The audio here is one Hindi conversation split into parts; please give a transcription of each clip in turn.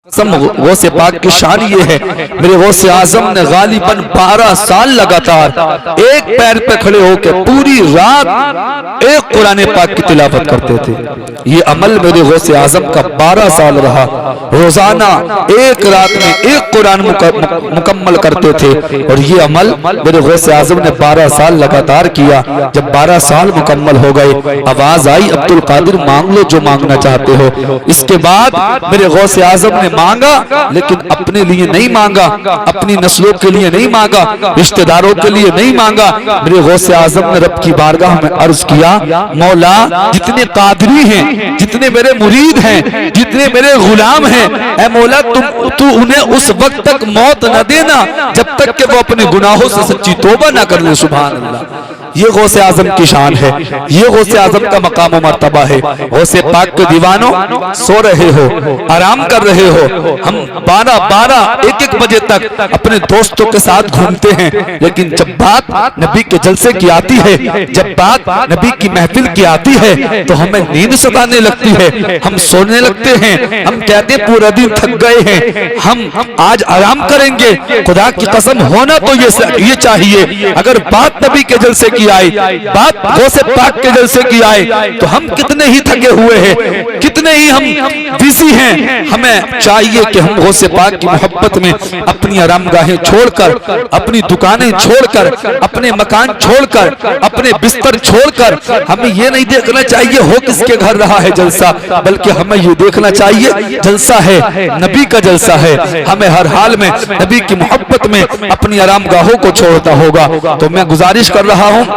कसम गौसे पाक की शान ये है, मेरे गौसे आजम ने गालिबन 12 साल लगातार एक पैर पे खड़े होकर पूरी रात एक कुरान पाक की तिलावत करते थे। ये अमल मेरे गौसे आजम का 12 साल रहा। रोजाना एक रात में एक कुरान मुकम्मल करते थे और ये अमल मेरे गौसे आजम ने 12 साल लगातार किया। जब 12 साल मुकम्मल हो गए, आवाज आई अब्दुल कादिर मांग लो जो मांगना चाहते हो। इसके बाद मेरे गौसे आजम ने मांगा, लेकिन अपने लिए नहीं मांगा, अपनी नस्लों के लिए नहीं मांगा, रिश्तेदारों के लिए नहीं मांगा। मेरे गौसे आजम ने रब की बारगाह में अर्ज किया, मौला जितने कादरी हैं, जितने मेरे मुरीद हैं, जितने मेरे गुलाम हैं, ऐ मौला तू उन्हें उस वक्त तक मौत न देना जब तक कि वो अपने गुनाहों से सच्ची तौबा न कर ले। सुभान अल्लाह, ये गौसे आजम की शान है, ये गौसे आजम का मकाम और मर्तबा है। गौसे पाक के दीवानों, सो रहे हो, आराम कर रहे हो, हम 12-12 एक-एक बजे तक अपने दोस्तों के साथ घूमते हैं, लेकिन जब बात नबी के जलसे की आती है, जब बात नबी की महफिल की आती है, तो हमें नींद सताने लगती है, हम सोने लगते हैं, हम कहते हैं पूरा दिन थक गए हैं, हम आज आराम करेंगे। खुदा की कसम होना तो ये चाहिए, अगर बात नबी के जलसे की आई, बात गौसे पाक के जलसे की आई, तो हम कितने ही थके हुए हैं, कितने ही हम बिजी हैं। हमें चाहिए कि हम गौसे पाक की मोहब्बत में अपनी आरामगाहें छोड़कर, अपनी दुकानें छोड़कर, अपने मकान छोड़कर, अपने बिस्तर छोड़कर, हमें ये नहीं देखना चाहिए हो किसके घर रहा है जलसा, बल्कि हमें ये देखना चाहिए जलसा है नबी का जलसा है। हमें हर हाल में नबी की मोहब्बत में अपनी आरामगाहों को छोड़ता होगा। तो मैं गुजारिश कर रहा हूँ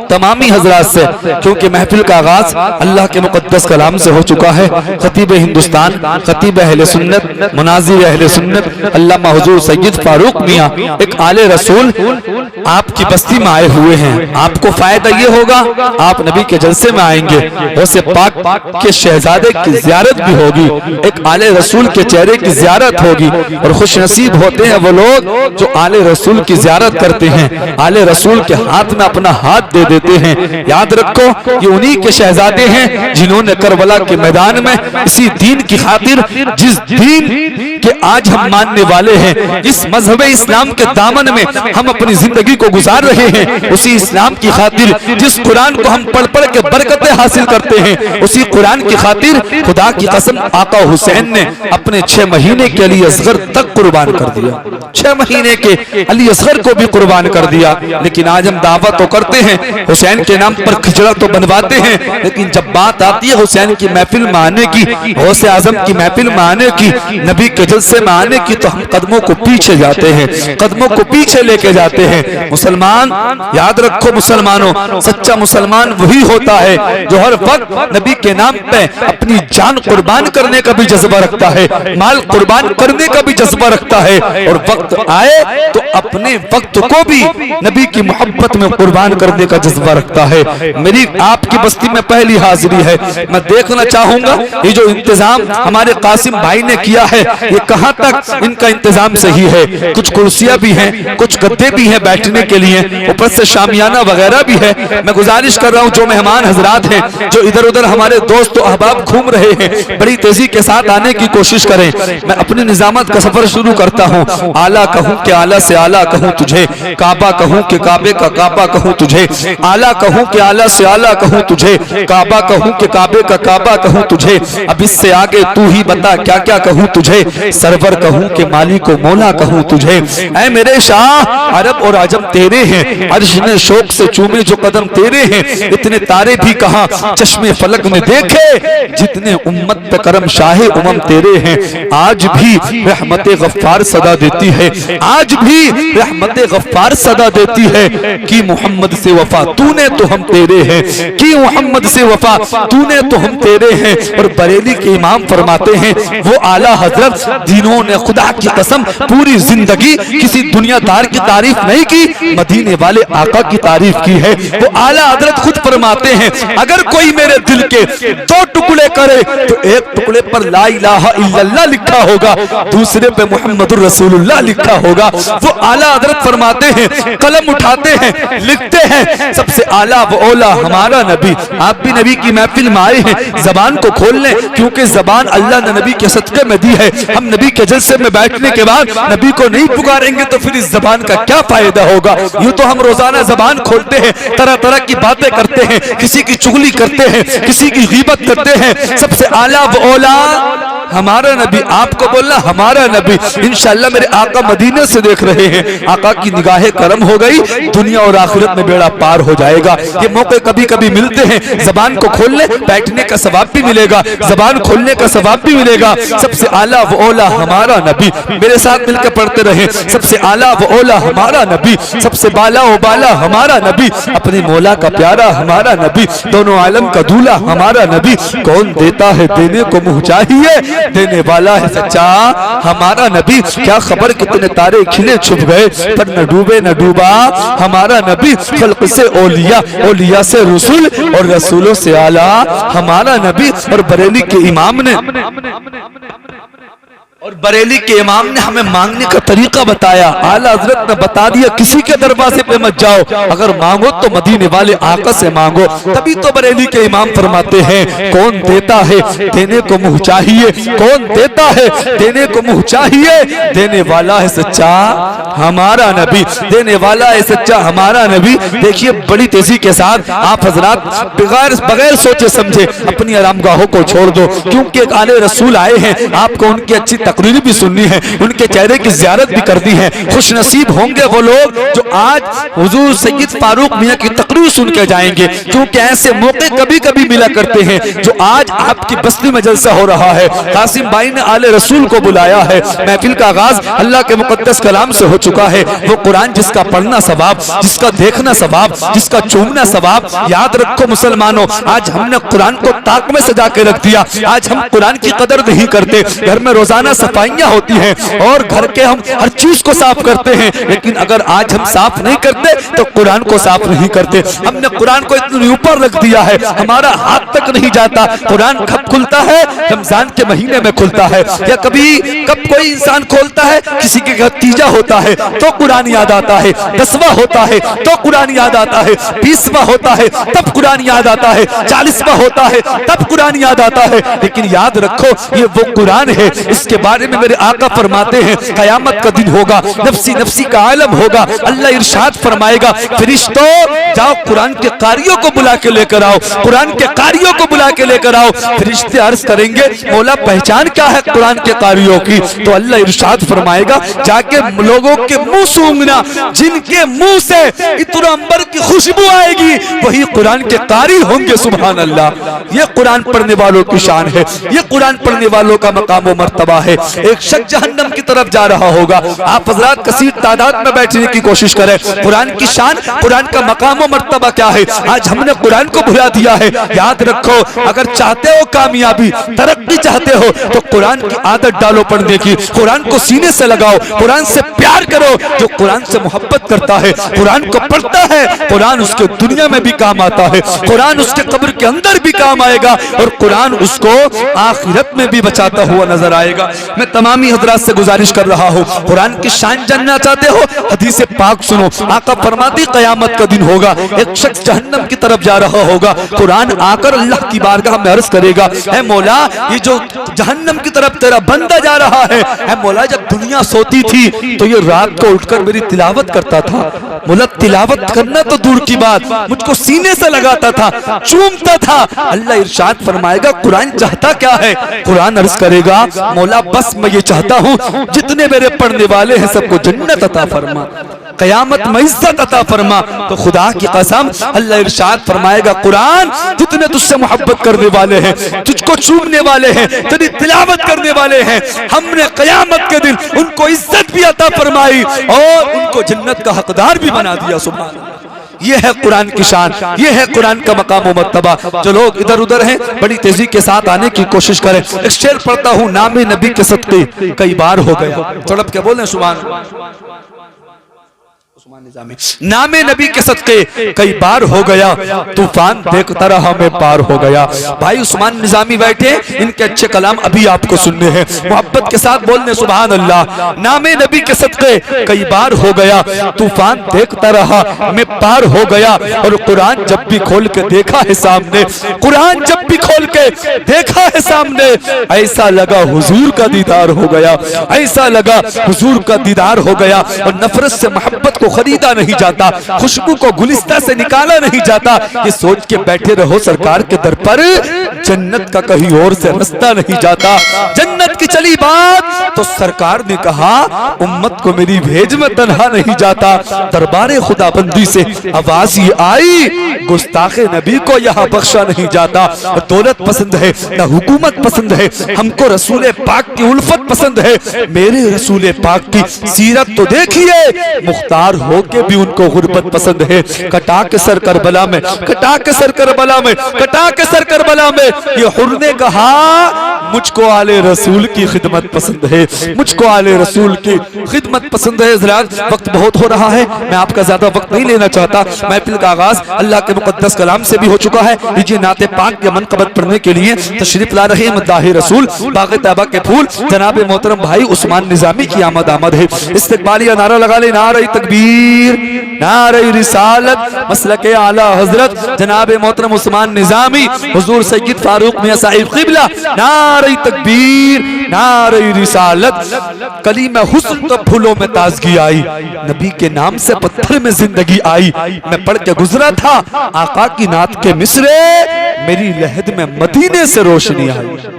तमामी हजरात से, क्योंकि महफिल का आगाज अल्लाह के मुकद्दस कलाम से हो चुका है। खतीब हिंदुस्तान, खतीब अहले सुन्नत, मुनाजिर अहले सुन्नत अल्लामा हुजूर सैयद फारूक मियां एक आले रसूल आपकी बस्ती में आए हुए हैं। आपको फायदा ये होगा, आप नबी के जलसे में आएंगे, गौसे पाक के शहजादे की जियारत भी होगी, एक आले रसूल के चेहरे की जियारत होगी। और खुश नसीब होते हैं वो लोग जो आले रसूल की जियारत करते हैं, आले रसूल के हाथ में अपना हाथ दे देते हैं। याद रखो, ये उन्हीं के शहजादे हैं जिन्होंने करबला के मैदान में इसी दीन की खातिर, जिस दीन के आज हम मानने वाले हैं, इस मजहब इस्लाम के दामन में हम अपनी जिंदगी को गुजार रहे हैं, उसी इस्लाम की खातिर, जिस कुरान को हम पढ़ पढ़ के बरकतें हासिल करते हैं, उसी कुरान की खातिर खुदा की कसम आका हुसैन ने अपने 6 महीने के अली असगर तक कुर्बान कर दिया, 6 महीने के अली असगर को भी कुर्बान कर दिया। लेकिन आज हम दावा तो करते हैं, हुसैन के नाम पर खिचड़ा तो बनवाते हैं, लेकिन जब बात आती है हुसैन की महफिल में आने की, गौसे आजम की महफिल में आने की, नबी के जलसे में आने की, तो हम कदमों को पीछे जाते हैं, कदमों को पीछे लेके जाते हैं। मुसलमान याद रखो, मुसलमानों, सच्चा मुसलमान वही होता है जो हर वक्त नबी के नाम पे अपनी जान कुर्बान करने का भी जज्बा रखता है, माल कुर्बान करने का भी जज्बा रखता है, और वक्त आए तो अपने वक्त को भी नबी की मोहब्बत में कुर्बान करने का जज्बा रखता है। मेरी आपकी बस्ती में पहली हाजिरी है, मैं देखना चाहूंगा ये जो इंतजाम हमारे कासिम भाई ने किया है, ये कहां तक इनका इंतजाम सही है। कुछ कुर्सियां भी हैं, कुछ गद्दे भी हैं बैठने के लिए, ऊपर से शामियाना वगैरह भी है। मैं गुजारिश कर रहा हूं जो मेहमान हजरात हैं, जो इधर उधर हमारे दोस्त अहबाब घूम रहे हैं, बड़ी तेजी के साथ आने की कोशिश करें। मैं अपनी निजामत का सफर शुरू करता हूं। आला कहूं कि आला से आला कहूं तुझे, काबा कहूं कि काबे का काबा कहूं तुझे, आला कहूं कि आला से आला कहूं तुझे, काबा कहूं कि काबे का काबा कहूं तुझे, अब इससे आगे तू ही बता क्या क्या कहूं तुझे, सरवर कहूं कि मालिक व मौला कहूं तुझे। ऐ मेरे शाह, अरब और आजम तेरे हैं, अर्श ने शौक से चूमे जो कदम तेरे हैं, इतने तारे भी कहां चश्मे फलक में देखे, जितने उम्मत पे करम शाहे उमम तेरे हैं। आज भी रहमत गफ्फार सदा देती है, आज भी रहमत गफ्फार सदा देती है कि मोहम्मद से वफा तूने तो हम तेरे हैं, कि मोहम्मद से वफा तूने तो हम तेरे हैं। और बरेली के इमाम फरमाते हैं, वो आला हजरत जिन्होंने खुदा की कसम पूरी जिंदगी किसी दुनियादार की तारीफ नहीं की, मदीने वाले आका की तारीफ की है। वो आला हजरत खुद फरमाते हैं, अगर कोई मेरे दिल के 2 टुकड़े करे तो एक टुकड़े पर ला इलाहा इल्लल्लाह लिखा होगा, दूसरे पे मुहम्मदुर रसूलुल्लाह लिखा होगा। वो आला हजरत फरमाते हैं, कलम उठाते हैं, लिख लिखते हैं सबसे आला व औला हमारा नबी। आप भी नबी की महफिल में आए हैं, जबान को खोल लें, क्योंकि जबान अल्लाह ने नबी के सदके में दी है। हम नबी के जलसे में बैठने के बाद नबी को नहीं पुकारेंगे तो फिर इस जबान का क्या फायदा होगा। यूं तो हम रोजाना जबान खोलते हैं, तरह तरह की बातें करते हैं, किसी की चुगली करते हैं, किसी की गीबत करते हैं। सबसे आला व औला हमारा नबी, आपको बोलना हमारा नबी। इंशाअल्लाह मेरे आका मदीने से देख रहे हैं, आका की निगाहें करम हो गई, दुनिया और आखिरत में बेड़ा पार हो जाएगा। ये मौके कभी कभी मिलते हैं, जबान को खोलने बैठने का सवाब भी मिलेगा, जबान खोलने का सवाब भी मिलेगा। सबसे आला व औला हमारा नबी, मेरे साथ मिलकर पढ़ते रहे। सबसे आला व औला हमारा नबी, सबसे बाला व बाला हमारा नबी, अपने मौला का प्यारा हमारा नबी, दोनों आलम का दूल्हा हमारा नबी। कौन देता है देने को मुँह चाहिए, देने वाला है सच्चा हमारा नबी। क्या खबर कितने तारे खिले छुप गए, पर न डूबे न डूबा हमारा नबी। खल्क से ओलिया, ओलिया से रसूल, और रसूलों से आला हमारा नबी। और बरेली के इमाम ने हमें मांगने का तरीका बताया। आला हजरत ने बता दिया, किसी के दरवाजे पे मत जाओ, अगर मांगो तो मदीने वाले आका से मांगो। तभी तो बरेली के इमाम फरमाते हैं, कौन देता है देने को मुँह चाहिए, कौन देता है देने को मुँह चाहिए, देने वाला है सच्चा हमारा नबी, देने वाला है सच्चा हमारा नबी। देखिए बड़ी तेजी के साथ आप हजरात बगैर सोचे समझे अपनी आरामगाहों को छोड़ दो, क्योंकि एक आले रसूल आए हैं, आपको उनकी अच्छी तकरीर भी सुननी है, उनके चेहरे की ज़ियारत भी करनी है। खुश नसीब होंगे वो लोग जो आज हुजूर सैयद फारूक मियां की तकरीर सुन के जाएंगे, क्योंकि ऐसे मौके कभी कभी मिला करते हैं। जो आज आपकी बस्ती में जलसा हो रहा है, कासिम भाई ने आले रसूल को बुलाया है, महफिल का आगाज अल्लाह के मुकद्दस कलाम से हो चुका है। वो कुरान जिसका पढ़ना सवाब, जिसका देखना सवाब, जिसका चूमना सवाब। याद रखो मुसलमानों, आज हमने कुरान को ताक में सजा के रख दिया। आज हम कुरान की कदर नहीं करते। घर में रोजाना सफाइयां होती हैं और घर के हम हर चीज को साफ करते हैं, लेकिन अगर आज हम साफ नहीं करते तो कुरान को साफ नहीं करते। हमने कुरान को इतने ऊपर रख दिया है, हमारा हाथ तक नहीं जाता। कुरान कब खुलता है? रमजान के महीने में खुलता है। या कब कोई इंसान खोलता है, किसी के घर तीजा होता है तो कुरान याद आता है, 10वां होता है तो कुरान याद आता है, 20वां होता है तब कुरान याद आता है, 40वां होता है तब कुरान याद आता है। लेकिन याद रखो ये वो कुरान है, इसके बारे में मेरे आका फरमाते हैं कयामत का दिन होगा, नफ्सी नफ्सी का आलम होगा। अल्लाह इरशाद फरमाएगा, फरिश्तों जाओ कुरान के कारियों को बुला के लेकर आओ, कुरान के कारियों को बुला के लेकर आओ। फरिश्ते अर्ज करेंगे, मौला पहचान क्या है कुरान के कारियों की? तो अल्लाह इरशाद फरमाएगा, जाके लोगों के मुंह सूंघना, जिनके मुंह से इतना अंबर की खुशबू आएगी वही कुरान के कारी होंगे। सुभान अल्लाह, ये कुरान पढ़ने वालों की शान है, ये कुरान पढ़ने वालों का मकाम व मर्तबा है। एक शख्स जहन्नम की तरफ जा रहा होगा, आप हजरात कसीर तादाद में बैठने की कोशिश करें। कुरान की शान, कुरान का मकाम व मर्तबा क्या है? आज हमने कुरान को भुला दिया है। याद रखो, अगर चाहते हो कामयाबी, तरक्की चाहते हो तो कुरान की आदत डालो पढ़ने की। कुरान को सीने से लगाओ, कुरान से प्यार करो। जो कुरान से मोहब्बत करता है, कुरान को पढ़ता है, कुरान उसके दुनिया में भी काम आता है, कुरान उसके कब्र के अंदर भी काम आएगा और कुरान उसको आखिरत में भी बचाता हुआ नजर आएगा। मैं तमामी हजरात से गुजारिश कर रहा हूँ, कुरान की शान जानना चाहते हो, हदीस पाक सुनो। आका फरमाती कयामत का दिन होगा, एक शख्स जहन्नम की तरफ जा रहा होगा, कुरान आकर अल्लाह की बारगाह में अर्ज करेगा, ऐ मौला ये जो जहन्नम की तरफ तेरा बंदा जा रहा है, ऐ मौला जब दुनिया सोती थी तो ये रात को उठकर मेरी तिलावत करता था। मौला तिलावत करना तो दूर की बात, मुझको सीने से लगाता था, चूमता था। अल्लाह इरशाद फरमाएगा, कुरान चाहता क्या है? कुरान अर्ज करेगा, मौला बस मैं ये चाहता हूँ जितने मेरे पढ़ने वाले हैं सबको जन्नत अता फरमा, कयामत में इज्जत अता फरमा। तो खुदा की कसम अल्लाह इरशाद फरमाएगा, कुरान जितने तुझसे मोहब्बत करने वाले हैं, तुझको चूमने वाले हैं, तेरी तिलावत करने वाले हैं, हमने कयामत के दिन उनको इज्जत भी अता फरमाई और उनको जन्नत का हकदार भी बना दिया। सुभान अल्लाह, ये है कुरान की शान, ये है कुरान का मकाम व मर्तबा। जो लोग इधर उधर हैं बड़ी तेजी के साथ आने की कोशिश करें। एक शेर पढ़ता हूँ, नाम नबी के सदके कई बार हो गया, तड़प के बोले सुभान नामे नबी के सदके कई बार हो गया, तूफान देखता रहा मैं पार हो गया। भाई उस्मान निजामी बैठे, इनके अच्छे कलाम अभी आपको सुनने हैं, मोहब्बत के साथ बोलने सुभान अल्लाह। नामे नबी के सदके कई बार हो गया, तूफान देखता रहा मैं पार हो गया। और कुरान जब भी खोल के देखा है सामने, कुरान जब भी खोल के देखा है सामने, ऐसा लगा हुजूर का दीदार हो गया, ऐसा लगा हुजूर का दीदार हो गया। और नफरत से मोहब्बत को खरीदा नहीं जाता, खुशबू को गुलिस्ता से निकाला नहीं जाता। ये सोच के बैठे रहो सरकार के दर पर जन्नत का कहीं और से रास्ता नहीं जाता। जन्नत की चली बात तो सरकार ने कहा उम्मत को मेरी भेज में तन्हा नहीं जाता। दरबारे खुदाबंदी से आवाज ये आई, गुस्ताखे नबी को यहाँ बख्शा नहीं जाता। दौलत पसंद है ना हुकूमत पसंद है, हमको रसूल पाक की उल्फत पसंद है। मेरे रसूल पाक की सीरत तो देखिए, मुख्तार होके भी उनको गुर्बत पसंद है। कटा के सर करबला में, कटा के सर करबला में, कटा के सर करबला में ये हुर ने कहा मुझको आले रसूल की खिदमत पसंद है, मुझको आले रसूल की खिदमत पसंद है। वक्त बहुत हो रहा है, मैं आपका ज्यादा वक्त नहीं लेना चाहता। महफिल का आगाज अल्लाह के मुकद्दस कलाम से भी हो चुका है। लीजिए नाते पाक के मनकबत पढ़ने के लिए तशरीफ ला रहे मद्दाही रसूल बाग़ तैयबा के फूल जनाब मोहतरम भाई उस्मान निजामी की आमद है। इस्तिक़बालिया नारा लगा ले, नारे तकबीर, नारे रिसालत, मसलके आला हजरत जनाब मोहतरम उस्मान निजामी, हुजूर सैयद फारूक मियां साहिब क़िबला, नारे तकबीर, नारे रिसालत। कलीमा हुस्न तो फूलों में ताजगी आई, नबी के नाम से पत्थर में जिंदगी आई। मैं पढ़ के गुजरा था आका की नात के मिसरे, मेरी लहद में मदीने से रोशनी आई।